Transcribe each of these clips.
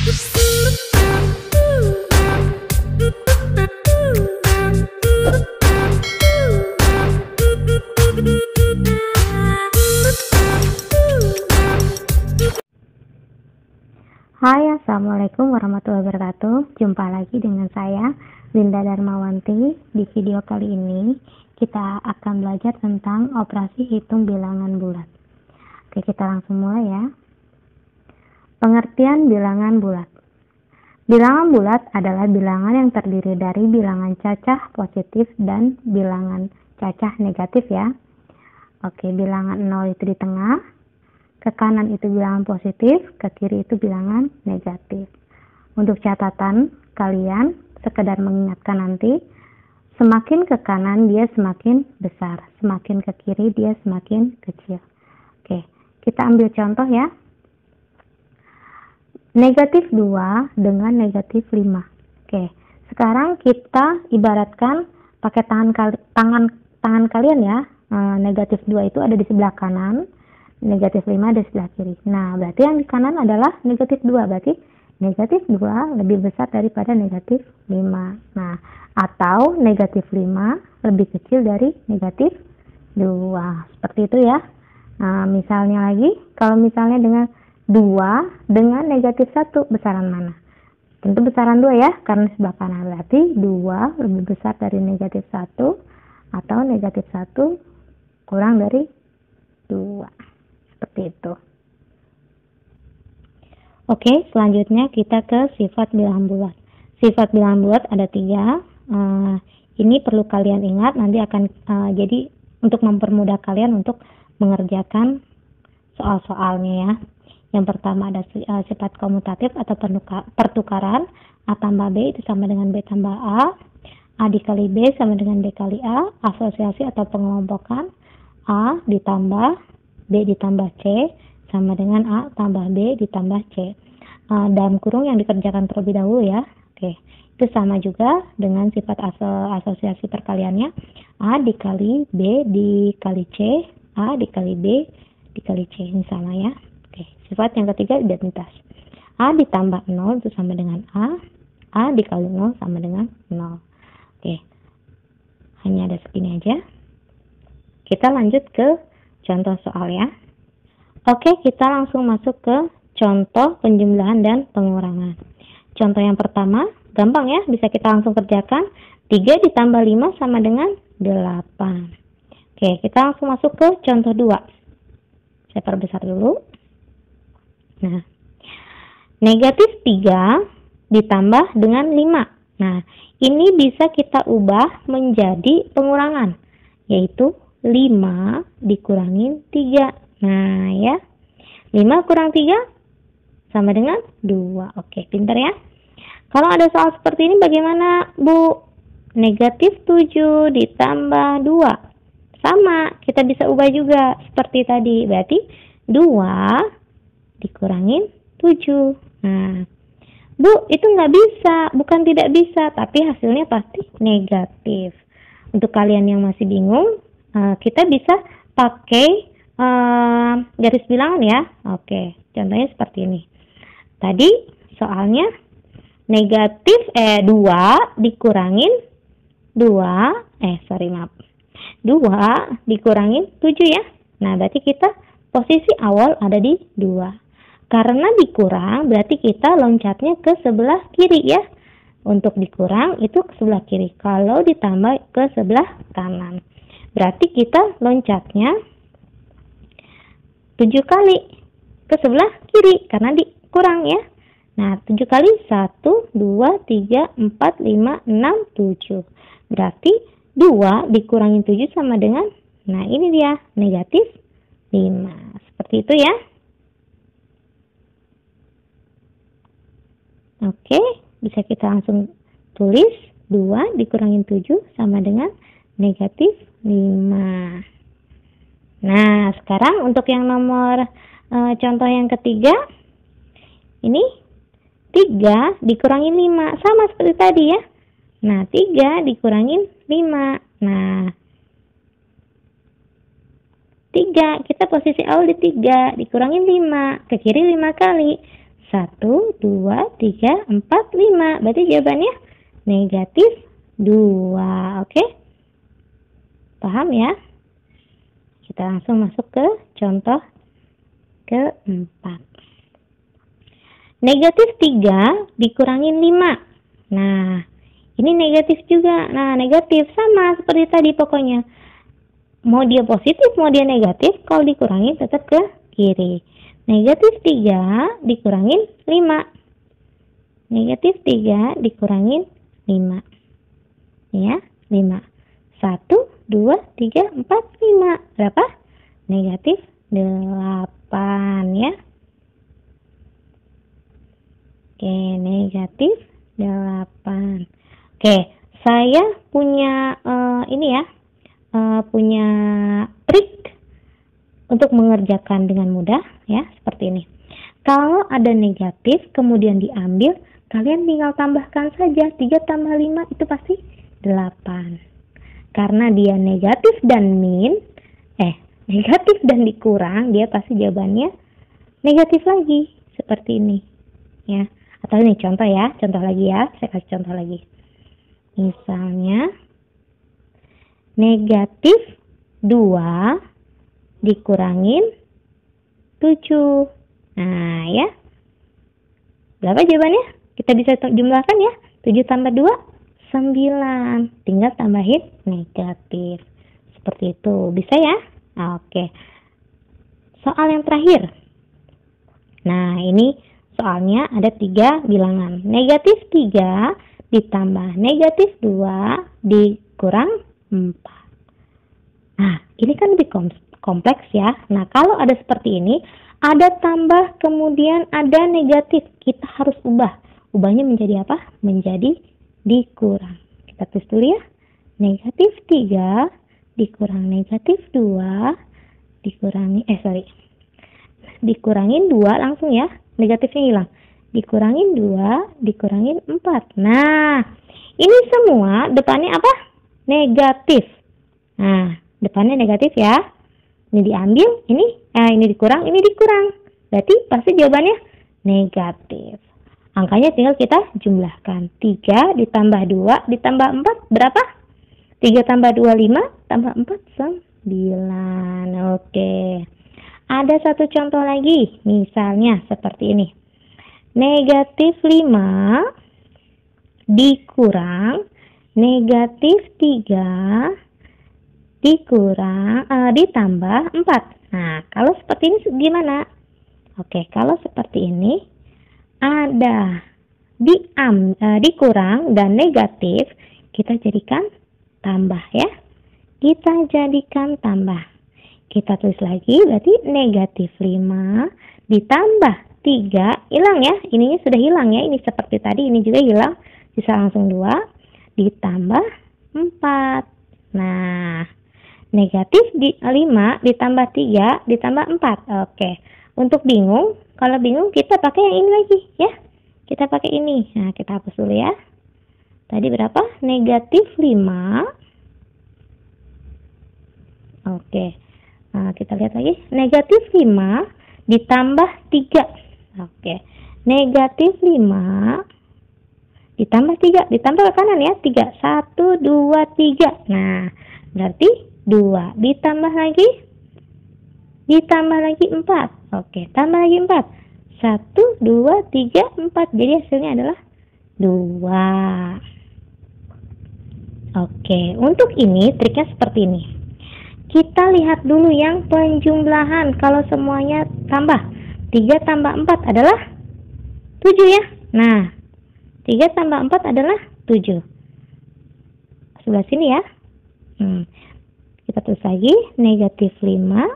Hai, assalamualaikum warahmatullahi wabarakatuh. Jumpa lagi dengan saya, Linda Darmawanti. Di video kali ini, kita akan belajar tentang operasi hitung bilangan bulat. Oke, kita langsung mulai ya. Pengertian bilangan bulat. Bilangan bulat adalah bilangan yang terdiri dari bilangan cacah positif dan bilangan cacah negatif ya. Oke, bilangan 0 itu di tengah. Ke kanan itu bilangan positif, ke kiri itu bilangan negatif. Untuk catatan kalian, sekedar mengingatkan nanti, semakin ke kanan dia semakin besar, semakin ke kiri dia semakin kecil. Oke, kita ambil contoh ya. Negatif 2 dengan negatif 5. Oke, sekarang kita ibaratkan pakai tangan kalian ya. Negatif 2 itu ada di sebelah kanan, negatif 5 di sebelah kiri. Nah, berarti yang di kanan adalah negatif 2. Berarti negatif 2 lebih besar daripada negatif 5. Nah, atau negatif 5 lebih kecil dari negatif 2. Seperti itu ya. Nah, misalnya lagi, kalau misalnya dengan 2 dengan negatif 1, besaran mana? Tentu besaran 2 ya, karena sebelah kanan. Berarti 2 lebih besar dari negatif 1 atau negatif 1 kurang dari 2. Seperti itu. Oke, selanjutnya kita ke sifat bilangan bulat. Sifat bilangan bulat ada 3. Ini perlu kalian ingat, nanti akan jadi untuk mempermudah kalian untuk mengerjakan soal-soalnya ya. Yang pertama ada sifat komutatif atau pertukaran. A tambah B itu sama dengan B tambah A. A dikali B sama dengan B kali A. Asosiasi atau pengelompokan. A ditambah B ditambah C sama dengan A tambah B ditambah C. Dalam kurung yang dikerjakan terlebih dahulu ya. Oke, itu sama juga dengan sifat asosiasi perkaliannya. A dikali B dikali C, A dikali B dikali C. Ini sama ya. Oke, sifat yang ketiga identitas. A ditambah 0 itu sama dengan A dikali 0 sama dengan 0. Oke, hanya ada segini aja. Kita lanjut ke contoh soal ya. Oke, kita langsung masuk ke contoh penjumlahan dan pengurangan. Contoh yang pertama, gampang ya, bisa kita langsung kerjakan. 3 ditambah 5 sama dengan 8. Oke, kita langsung masuk ke contoh 2. Saya perbesar dulu. Nah, negatif 3 ditambah dengan 5. Nah, ini bisa kita ubah menjadi pengurangan, yaitu 5 dikurangin 3. Nah ya, 5 kurang 3 sama dengan 2. Oke, pintar ya. Kalau ada soal seperti ini bagaimana Bu? Negatif 7 ditambah 2. Sama, kita bisa ubah juga seperti tadi. Berarti 2 dikurangin 7. Nah, Bu, itu nggak bisa. Bukan tidak bisa, tapi hasilnya pasti negatif. Untuk kalian yang masih bingung, kita bisa pakai garis bilangan ya. Oke, contohnya seperti ini. Tadi soalnya negatif 2 dikurangin 2 dikurangin 7 ya. Nah, berarti kita posisi awal ada di 2. Karena dikurang berarti kita loncatnya ke sebelah kiri ya. Untuk dikurang itu ke sebelah kiri. Kalau ditambah ke sebelah kanan. Berarti kita loncatnya 7 kali ke sebelah kiri karena dikurang ya. Nah, 7 kali 1, 2, 3, 4, 5, 6, 7. Berarti 2 dikurangin 7 sama dengan, nah ini dia, negatif 5. Seperti itu ya. Oke, bisa kita langsung tulis 2 dikurangin 7 sama dengan negatif 5. Nah, sekarang untuk yang nomor contoh yang ketiga, ini 3 dikurangin 5, sama seperti tadi ya. Nah, 3 dikurangin 5. Nah, 3, kita posisi awal di 3, dikurangin 5, ke kiri 5 kali. 1, 2, 3, 4, 5. Berarti jawabannya negatif 2. Oke? Paham ya? Kita langsung masuk ke contoh keempat. Negatif 3 dikurangin 5. Nah, ini negatif juga. Nah, negatif sama seperti tadi pokoknya. Mau dia positif, mau dia negatif, kalau dikurangin tetap ke kiri. Negatif 3 dikurangin 5. Negatif 3 dikurangin 5. Ya, 5. 1, 2, 3, 4, 5. Berapa? Negatif 8 ya. Oke, negatif 8. Oke, saya punya ini ya. Punya trik untuk mengerjakan dengan mudah ya, seperti ini. Kalau ada negatif kemudian diambil, kalian tinggal tambahkan saja. 3 tambah 5 itu pasti 8. Karena dia negatif dan negatif dan dikurang, dia pasti jawabannya negatif lagi, seperti ini ya. Atau ini contoh ya, contoh lagi ya, saya kasih contoh lagi. Misalnya negatif 2 dikurangin 7. Nah ya, berapa jawabannya? Kita bisa jumlahkan ya. 7 tambah 2, 9. Tinggal tambahin negatif. Seperti itu. Bisa ya? Oke. Soal yang terakhir. Nah, ini soalnya ada 3 bilangan. Negatif 3 ditambah negatif 2 dikurang 4. Nah, ini kan lebih kompleks ya. Nah, kalau ada seperti ini, ada tambah kemudian ada negatif. Kita harus ubah. Ubahnya menjadi apa? Menjadi dikurang. Kita tulis dulu ya. Negatif 3 dikurang negatif 2 dikurangin 2 langsung ya. Negatifnya hilang. Dikurangin 2 dikurangin 4. Nah, ini semua depannya apa? Negatif. Nah, depannya negatif ya. Ini diambil, ini dikurang, ini dikurang. Berarti pasti jawabannya negatif. Angkanya tinggal kita jumlahkan. 3 ditambah 2 ditambah 4 berapa? 3 tambah 2, 5 tambah 4, 9. Oke. Ada satu contoh lagi. Misalnya seperti ini. Negatif 5 dikurang negatif 3 ditambah 4. Nah, kalau seperti ini gimana? Oke, kalau seperti ini ada dikurang dan negatif, kita jadikan tambah ya. Kita jadikan tambah. Kita tulis lagi, berarti negatif 5 ditambah 3, hilang ya. Ininya sudah hilang ya. Ini seperti tadi, ini juga hilang. Bisa langsung 2 ditambah 4. Nah, negatif 5 ditambah 3 ditambah 4. Oke. Untuk bingung, kalau bingung kita pakai yang ini lagi ya. Kita pakai ini. Nah, kita hapus dulu ya. Tadi berapa? Negatif 5. Oke. Nah, kita lihat lagi. Negatif 5 ditambah 3. Oke. Negatif 5 ditambah 3. Ditambah ke kanan ya. 3. 1, 2, 3. Nah, berarti 2. Ditambah lagi 4. Oke. Tambah lagi 4. 1, 2, 3, 4. Jadi hasilnya adalah 2. Oke. Untuk ini triknya seperti ini. Kita lihat dulu yang penjumlahan. Kalau semuanya tambah 3 tambah 4 adalah 7 ya. Nah, 3 tambah 4 adalah 7. Sebelah sini ya. Kita tulis lagi negatif 5.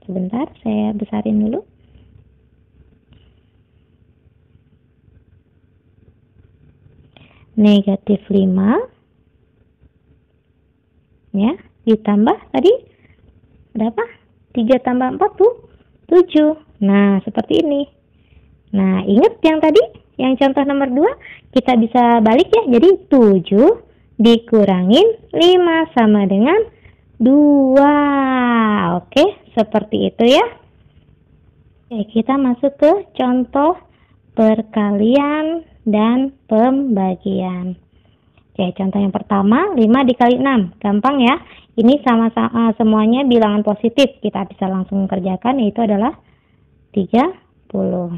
Sebentar, saya besarin dulu. Negatif 5 ya, ditambah tadi berapa? 3 tambah 4 tuh 7. Nah, seperti ini. Nah, ingat yang tadi, yang contoh nomor 2, kita bisa balik ya. Jadi 7 dikurangin 5 sama dengan 2. Oke, seperti itu ya. Oke, kita masuk ke contoh perkalian, dan pembagian. Oke, contoh yang pertama, 5 dikali 6. Gampang ya. Ini sama-sama semuanya bilangan positif. Kita bisa langsung kerjakan, yaitu adalah 30.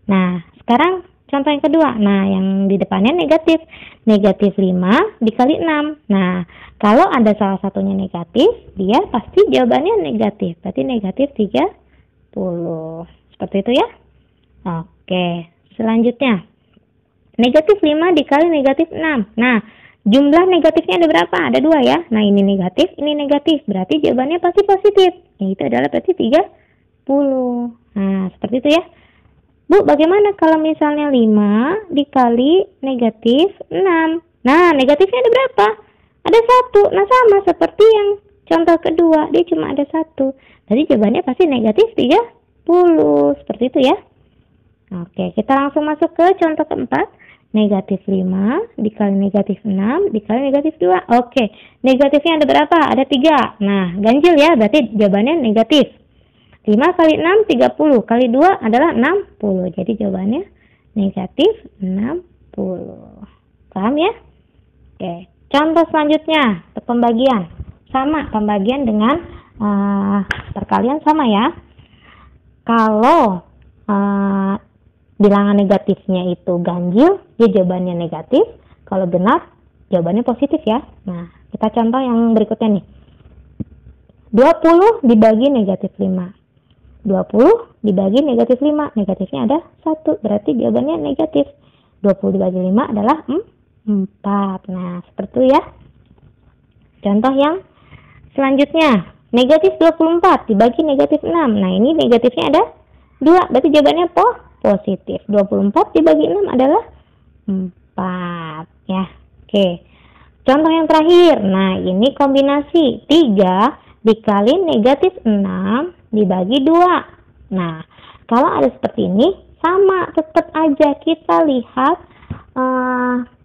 Nah, sekarang contoh yang kedua. Nah, yang di depannya negatif. Negatif 5 dikali 6. Nah, kalau ada salah satunya negatif, dia pasti jawabannya negatif. Berarti negatif 30. Seperti itu ya. Oke, selanjutnya. Negatif 5 dikali negatif 6. Nah, jumlah negatifnya ada berapa? Ada 2 ya. Nah, ini negatif, ini negatif. Berarti jawabannya pasti positif. Itu adalah berarti 30. Nah, seperti itu ya. Bu, bagaimana kalau misalnya 5 dikali negatif 6? Nah, negatifnya ada berapa? Ada 1. Nah, sama seperti yang contoh kedua. Dia cuma ada 1. Jadi jawabannya pasti negatif 30. Seperti itu ya. Oke, kita langsung masuk ke contoh keempat. Negatif 5 dikali negatif 6 dikali negatif 2. Oke, negatifnya ada berapa? Ada 3. Nah, ganjil ya, berarti jawabannya negatif. 5 kali 6, 30. Kali 2 adalah 60. Jadi jawabannya negatif 60. Paham ya? Oke, contoh selanjutnya, pembagian. Sama, pembagian dengan perkalian sama ya. Kalau bilangan negatifnya itu ganjil, dia jawabannya negatif. Kalau benar, jawabannya positif ya. Nah, kita contoh yang berikutnya nih. 20 dibagi negatif 5. 20 dibagi negatif 5. Negatifnya ada 1. Berarti jawabannya negatif. 20 dibagi 5 adalah 4. Nah, seperti itu ya. Contoh yang selanjutnya. Negatif 24 dibagi negatif 6. Nah, ini negatifnya ada 2. Berarti jawabannya positif. 24 dibagi 6 adalah 4 ya. Oke. Contoh yang terakhir. Nah, ini kombinasi 3 dikali negatif 6 dibagi 2. Nah, kalau ada seperti ini sama, tetap aja kita lihat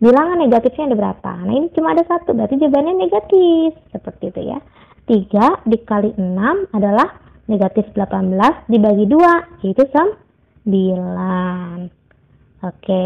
bilangan negatifnya ada berapa. Nah, ini cuma ada 1, berarti jawabannya negatif. Seperti itu ya. 3 dikali 6 adalah negatif 18 dibagi 2, yaitu 9. Oke.